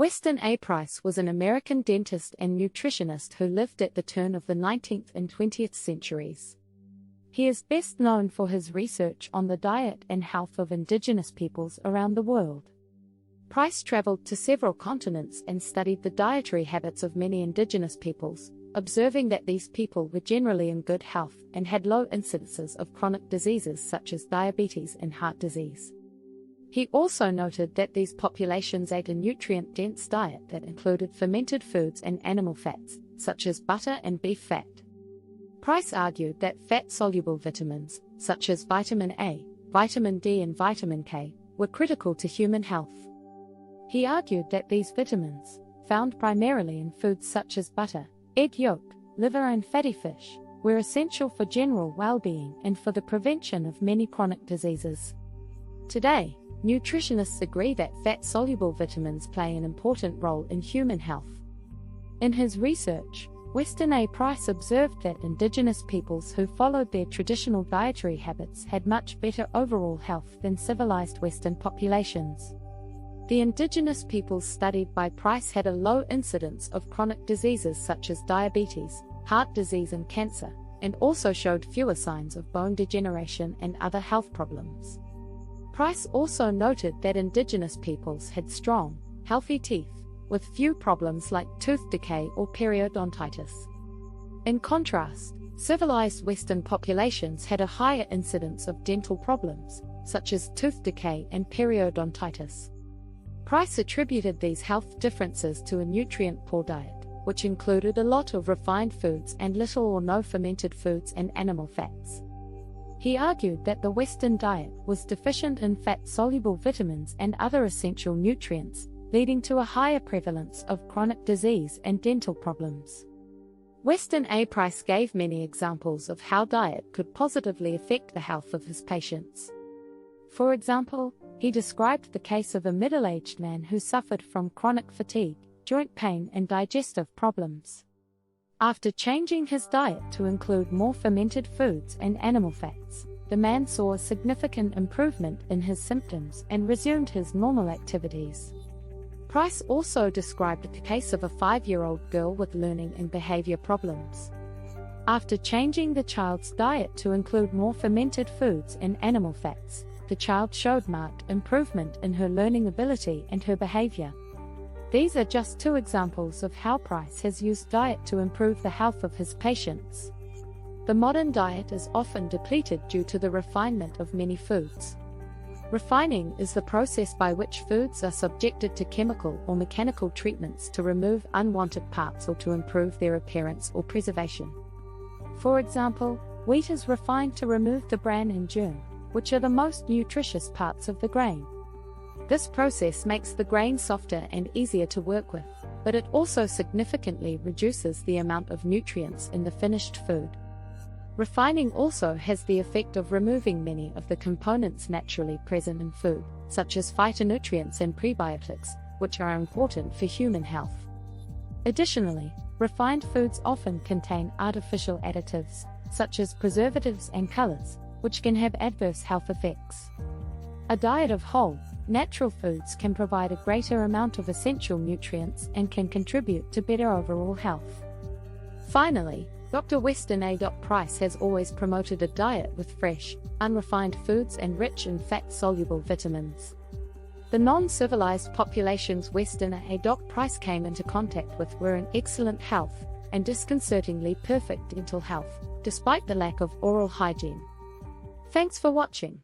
Weston A.Price was an American dentist and nutritionist who lived at the turn of the 19th and 20th centuries. He is best known for his research on the diet and health of indigenous peoples around the world. Price traveled to several continents and studied the dietary habits of many indigenous peoples, observing that these people were generally in good health and had low incidences of chronic diseases such as diabetes and heart disease. He also noted that these populations ate a nutrient-dense diet that included fermented foods and animal fats, such as butter and beef fat. Price argued that fat-soluble vitamins, such as vitamin A, vitamin D and vitamin K, were critical to human health. He argued that these vitamins, found primarily in foods such as butter, egg yolk, liver and fatty fish, were essential for general well-being and for the prevention of many chronic diseases. Today, nutritionists agree that fat-soluble vitamins play an important role in human health. In his research, Weston A. Price observed that indigenous peoples who followed their traditional dietary habits had much better overall health than civilized Western populations. The indigenous peoples studied by Price had a low incidence of chronic diseases such as diabetes, heart disease and cancer, and also showed fewer signs of bone degeneration and other health problems. Price also noted that indigenous peoples had strong, healthy teeth, with few problems like tooth decay or periodontitis. In contrast, civilized Western populations had a higher incidence of dental problems, such as tooth decay and periodontitis. Price attributed these health differences to a nutrient-poor diet, which included a lot of refined foods and little or no fermented foods and animal fats. He argued that the Western diet was deficient in fat-soluble vitamins and other essential nutrients, leading to a higher prevalence of chronic disease and dental problems. Weston A. Price gave many examples of how diet could positively affect the health of his patients. For example, he described the case of a middle-aged man who suffered from chronic fatigue, joint pain and digestive problems. After changing his diet to include more fermented foods and animal fats, the man saw a significant improvement in his symptoms and resumed his normal activities. Price also described the case of a 5-year-old girl with learning and behavior problems. After changing the child's diet to include more fermented foods and animal fats, the child showed marked improvement in her learning ability and her behavior. These are just two examples of how Price has used diet to improve the health of his patients. The modern diet is often depleted due to the refinement of many foods. Refining is the process by which foods are subjected to chemical or mechanical treatments to remove unwanted parts or to improve their appearance or preservation. For example, wheat is refined to remove the bran and germ, which are the most nutritious parts of the grain. This process makes the grain softer and easier to work with, but it also significantly reduces the amount of nutrients in the finished food. Refining also has the effect of removing many of the components naturally present in food, such as phytonutrients and prebiotics, which are important for human health. Additionally, refined foods often contain artificial additives, such as preservatives and colors, which can have adverse health effects. A diet of whole, natural foods can provide a greater amount of essential nutrients and can contribute to better overall health. Finally, Dr. Weston A. Price has always promoted a diet with fresh, unrefined foods and rich in fat-soluble vitamins. The non-civilized populations Weston A. Price came into contact with were in excellent health and disconcertingly perfect dental health, despite the lack of oral hygiene. Thanks for watching.